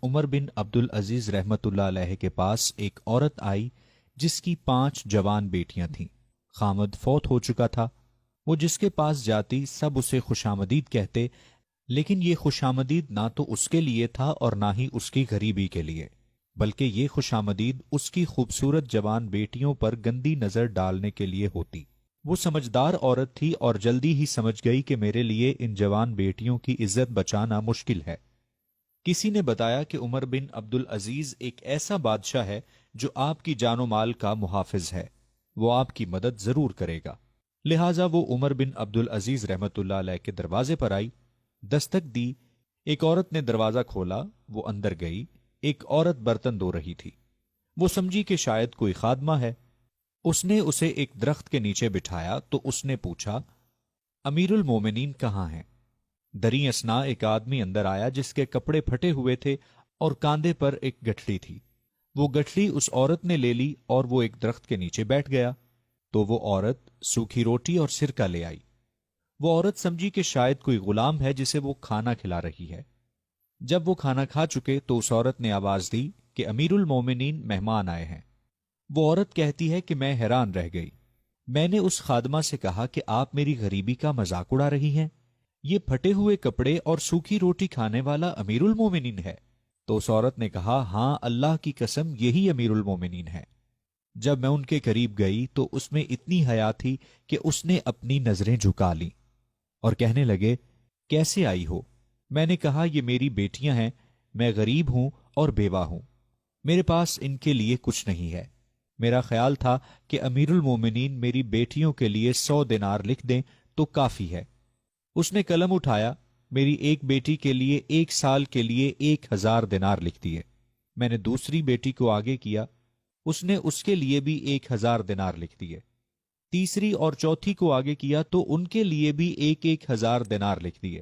عمر بن عبد العزیز رحمت اللہ علیہ کے پاس ایک عورت آئی جس کی 5 جوان بیٹیاں تھیں۔ خامد فوت ہو چکا تھا۔ وہ جس کے پاس جاتی سب اسے خوشامدید کہتے، لیکن یہ خوشامدید نہ تو اس کے لیے تھا اور نہ ہی اس کی غریبی کے لیے، بلکہ یہ خوشامدید اس کی خوبصورت جوان بیٹیوں پر گندی نظر ڈالنے کے لیے ہوتی۔ وہ سمجھدار عورت تھی اور جلدی ہی سمجھ گئی کہ میرے لیے ان جوان بیٹیوں کی عزت بچانا مشکل ہے۔ کسی نے بتایا کہ عمر بن عبد العزیز ایک ایسا بادشاہ ہے جو آپ کی جان و مال کا محافظ ہے، وہ آپ کی مدد ضرور کرے گا۔ لہٰذا وہ عمر بن عبد العزیز رحمت اللہ علیہ کے دروازے پر آئی، دستک دی۔ ایک عورت نے دروازہ کھولا، وہ اندر گئی۔ ایک عورت برتن دھو رہی تھی۔ وہ سمجھی کہ شاید کوئی خادمہ ہے۔ اس نے اسے ایک درخت کے نیچے بٹھایا تو اس نے پوچھا، امیر المومنین کہاں ہیں؟ دری اثنا ایک آدمی اندر آیا جس کے کپڑے پھٹے ہوئے تھے اور کاندھے پر ایک گٹھڑی تھی۔ وہ گٹھڑی اس عورت نے لے لی اور وہ ایک درخت کے نیچے بیٹھ گیا تو وہ عورت سوکھی روٹی اور سرکہ لے آئی۔ وہ عورت سمجھی کہ شاید کوئی غلام ہے جسے وہ کھانا کھلا رہی ہے۔ جب وہ کھانا کھا چکے تو اس عورت نے آواز دی کہ امیر المومنین مہمان آئے ہیں۔ وہ عورت کہتی ہے کہ میں حیران رہ گئی۔ میں نے اس خادمہ سے کہا کہ آپ میری غریبی کا مذاق اڑا رہی ہیں، یہ پھٹے ہوئے کپڑے اور سوکھی روٹی کھانے والا امیر المومنین ہے؟ تو اس عورت نے کہا، ہاں اللہ کی قسم یہی امیر المومنین ہے۔ جب میں ان کے قریب گئی تو اس میں اتنی حیا تھی کہ اس نے اپنی نظریں جھکا لیں اور کہنے لگے، کیسے آئی ہو؟ میں نے کہا، یہ میری بیٹیاں ہیں، میں غریب ہوں اور بیوہ ہوں، میرے پاس ان کے لیے کچھ نہیں ہے۔ میرا خیال تھا کہ امیر المومنین میری بیٹیوں کے لیے 100 دینار لکھ دیں تو کافی ہے۔ اس نے قلم اٹھایا، میری ایک بیٹی کے لیے 1 سال کے لیے 1000 دینار لکھ دیے۔ میں نے دوسری بیٹی کو آگے کیا، اس نے اس کے لیے بھی 1000 دینار لکھ دیے۔ تیسری اور چوتھی کو آگے کیا تو ان کے لیے بھی 1000 دینار لکھ دیے۔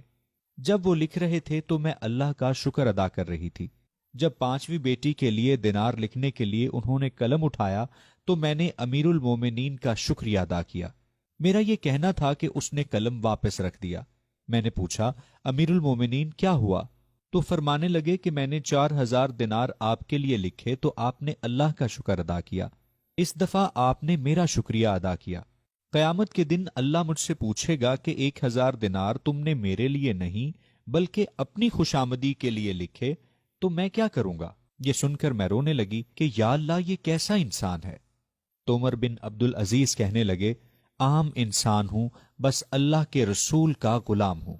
جب وہ لکھ رہے تھے تو میں اللہ کا شکر ادا کر رہی تھی۔ جب 5ویں بیٹی کے لیے دینار لکھنے کے لیے انہوں نے قلم اٹھایا تو میں نے امیر المومنین کا شکریہ ادا کیا۔ میرا یہ کہنا تھا کہ اس نے قلم واپس رکھ دیا۔ میں نے پوچھا، امیر المومنین کیا ہوا؟ تو فرمانے لگے کہ میں نے 4000 دینار آپ کے لیے لکھے تو آپ نے اللہ کا شکر ادا کیا، اس دفعہ آپ نے میرا شکریہ ادا کیا۔ قیامت کے دن اللہ مجھ سے پوچھے گا کہ 1000 دینار تم نے میرے لیے نہیں بلکہ اپنی خوشامدی کے لیے لکھے تو میں کیا کروں گا؟ یہ سن کر میں رونے لگی کہ یا اللہ، یہ کیسا انسان ہے؟ تو عمر بن عبد العزیز کہنے لگے، عام انسان ہوں، بس اللہ کے رسول کا غلام ہوں۔